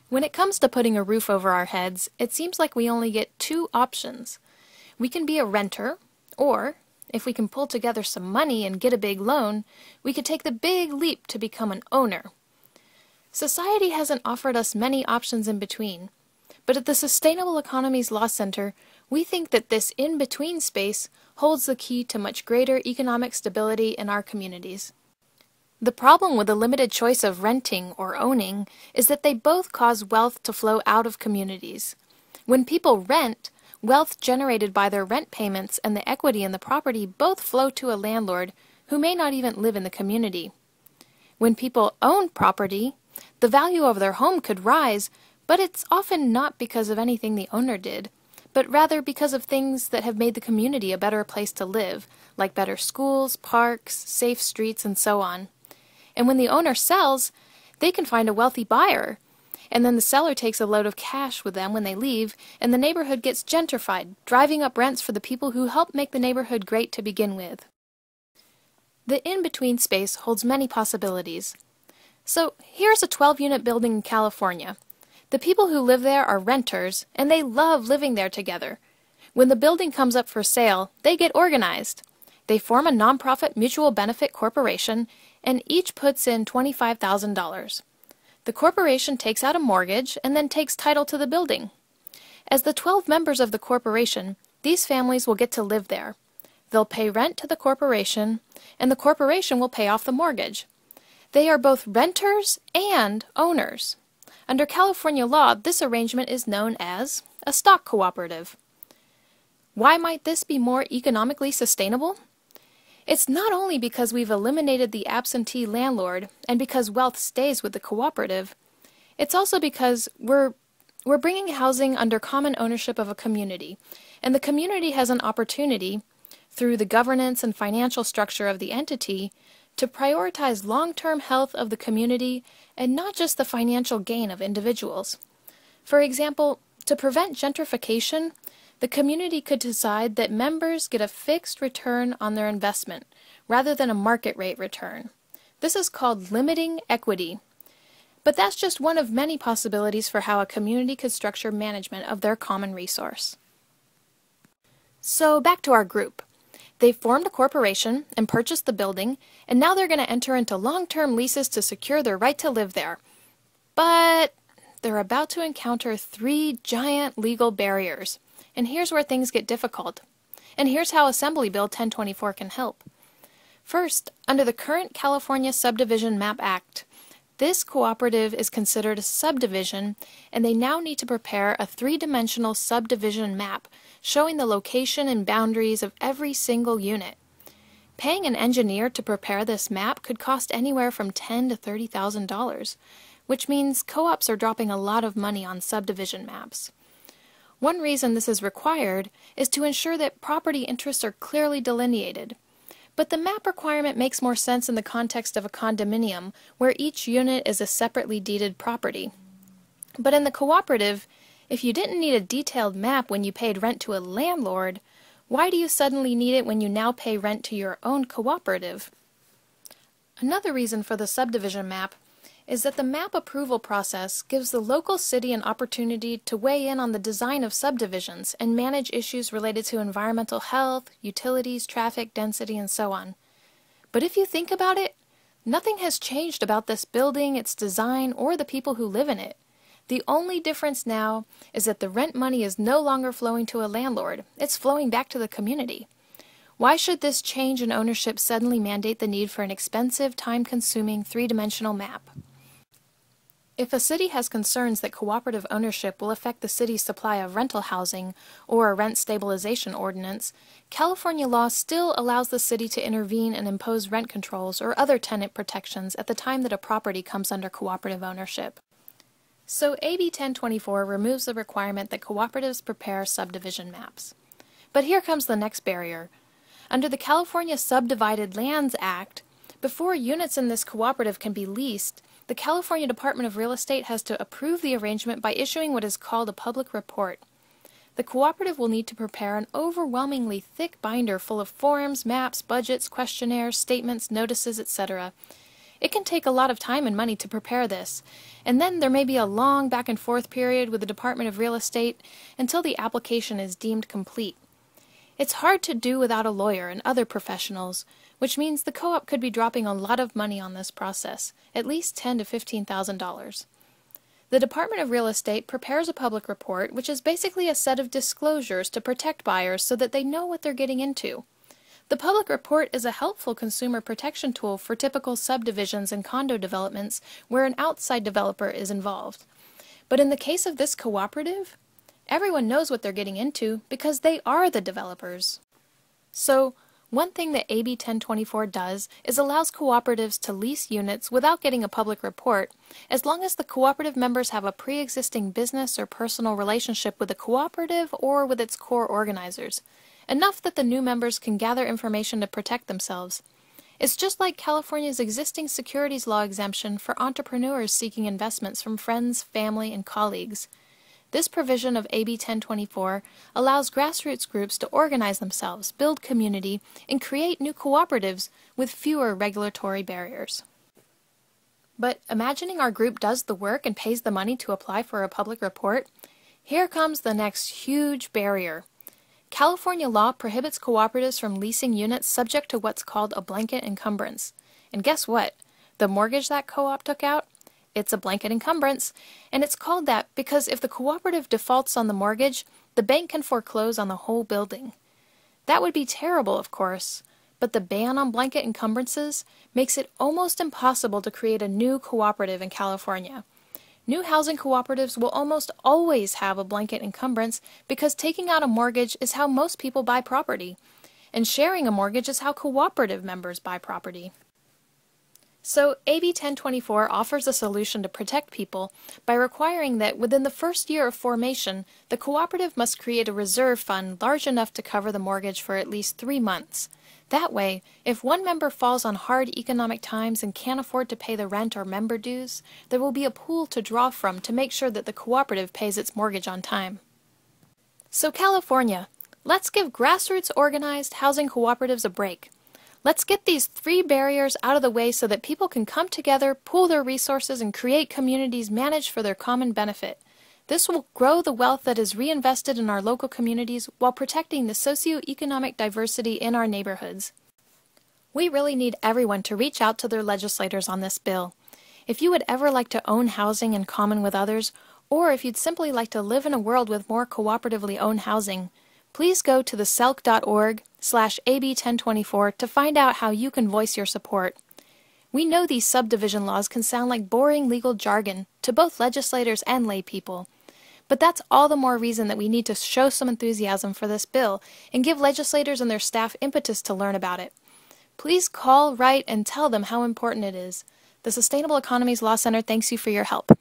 When it comes to putting a roof over our heads, it seems like we only get two options. We can be a renter, or, if we can pull together some money and get a big loan, we could take the big leap to become an owner. Society hasn't offered us many options in between, but at the Sustainable Economies Law Center, we think that this in-between space holds the key to much greater economic stability in our communities. The problem with the limited choice of renting or owning is that they both cause wealth to flow out of communities. When people rent, wealth generated by their rent payments and the equity in the property both flow to a landlord who may not even live in the community. When people own property, the value of their home could rise, but it's often not because of anything the owner did, but rather because of things that have made the community a better place to live, like better schools, parks, safe streets, and so on. And when the owner sells, they can find a wealthy buyer. And then the seller takes a load of cash with them when they leave, and the neighborhood gets gentrified, driving up rents for the people who helped make the neighborhood great to begin with. The in-between space holds many possibilities. So here's a 12-unit building in California. The people who live there are renters, and they love living there together. When the building comes up for sale, they get organized. They form a nonprofit mutual benefit corporation, and each puts in $25,000. The corporation takes out a mortgage and then takes title to the building. As the 12 members of the corporation, these families will get to live there. They'll pay rent to the corporation, and the corporation will pay off the mortgage. They are both renters and owners. Under California law, this arrangement is known as a stock cooperative. Why might this be more economically sustainable? It's not only because we've eliminated the absentee landlord and because wealth stays with the cooperative, it's also because we're bringing housing under common ownership of a community, and the community has an opportunity, through the governance and financial structure of the entity, to prioritize long-term health of the community and not just the financial gain of individuals. For example, to prevent gentrification, the community could decide that members get a fixed return on their investment, rather than a market rate return. This is called limiting equity. But that's just one of many possibilities for how a community could structure management of their common resource. So back to our group. They've formed a corporation and purchased the building, and now they're going to enter into long-term leases to secure their right to live there. But they're about to encounter 3 giant legal barriers. And here's where things get difficult. And here's how Assembly Bill 1024 can help. First, under the current California Subdivision Map Act, this cooperative is considered a subdivision, and they now need to prepare a 3-dimensional subdivision map showing the location and boundaries of every single unit. Paying an engineer to prepare this map could cost anywhere from $10,000 to $30,000, which means co-ops are dropping a lot of money on subdivision maps. One reason this is required is to ensure that property interests are clearly delineated. But the map requirement makes more sense in the context of a condominium, where each unit is a separately deeded property. But in the cooperative, if you didn't need a detailed map when you paid rent to a landlord, why do you suddenly need it when you now pay rent to your own cooperative? Another reason for the subdivision map is that the map approval process gives the local city an opportunity to weigh in on the design of subdivisions and manage issues related to environmental health, utilities, traffic, density, and so on. But if you think about it, nothing has changed about this building, its design, or the people who live in it. The only difference now is that the rent money is no longer flowing to a landlord, it's flowing back to the community. Why should this change in ownership suddenly mandate the need for an expensive, time-consuming, 3-dimensional map? If a city has concerns that cooperative ownership will affect the city's supply of rental housing or a rent stabilization ordinance, California law still allows the city to intervene and impose rent controls or other tenant protections at the time that a property comes under cooperative ownership. So AB 1024 removes the requirement that cooperatives prepare subdivision maps. But here comes the next barrier. Under the California Subdivided Lands Act, before units in this cooperative can be leased, the California Department of Real Estate has to approve the arrangement by issuing what is called a public report. The cooperative will need to prepare an overwhelmingly thick binder full of forms, maps, budgets, questionnaires, statements, notices, etc. It can take a lot of time and money to prepare this, and then there may be a long back and forth period with the Department of Real Estate until the application is deemed complete. It's hard to do without a lawyer and other professionals, which means the co-op could be dropping a lot of money on this process, at least $10,000 to $15,000. The Department of Real Estate prepares a public report, which is basically a set of disclosures to protect buyers so that they know what they're getting into. The public report is a helpful consumer protection tool for typical subdivisions and condo developments where an outside developer is involved. But in the case of this cooperative, everyone knows what they're getting into because they are the developers. So, one thing that AB 1024 does is allows cooperatives to lease units without getting a public report, as long as the cooperative members have a pre-existing business or personal relationship with the cooperative or with its core organizers, enough that the new members can gather information to protect themselves. It's just like California's existing securities law exemption for entrepreneurs seeking investments from friends, family, and colleagues. This provision of AB 1024 allows grassroots groups to organize themselves, build community, and create new cooperatives with fewer regulatory barriers. But imagining our group does the work and pays the money to apply for a public report, here comes the next huge barrier. California law prohibits cooperatives from leasing units subject to what's called a blanket encumbrance. And guess what? The mortgage that co-op took out? It's a blanket encumbrance, and it's called that because if the cooperative defaults on the mortgage, the bank can foreclose on the whole building. That would be terrible, of course, but the ban on blanket encumbrances makes it almost impossible to create a new cooperative in California. New housing cooperatives will almost always have a blanket encumbrance because taking out a mortgage is how most people buy property, and sharing a mortgage is how cooperative members buy property. So AB 1024 offers a solution to protect people by requiring that within the first year of formation, the cooperative must create a reserve fund large enough to cover the mortgage for at least 3 months. That way, if one member falls on hard economic times and can't afford to pay the rent or member dues, there will be a pool to draw from to make sure that the cooperative pays its mortgage on time. So California, let's give grassroots organized housing cooperatives a break. Let's get these 3 barriers out of the way so that people can come together, pool their resources, and create communities managed for their common benefit. This will grow the wealth that is reinvested in our local communities while protecting the socioeconomic diversity in our neighborhoods. We really need everyone to reach out to their legislators on this bill. If you would ever like to own housing in common with others, or if you'd simply like to live in a world with more cooperatively owned housing, please go to theselk.org/AB1024 to find out how you can voice your support. We know these subdivision laws can sound like boring legal jargon to both legislators and lay people. But that's all the more reason that we need to show some enthusiasm for this bill and give legislators and their staff impetus to learn about it. Please call, write, and tell them how important it is. The Sustainable Economies Law Center thanks you for your help.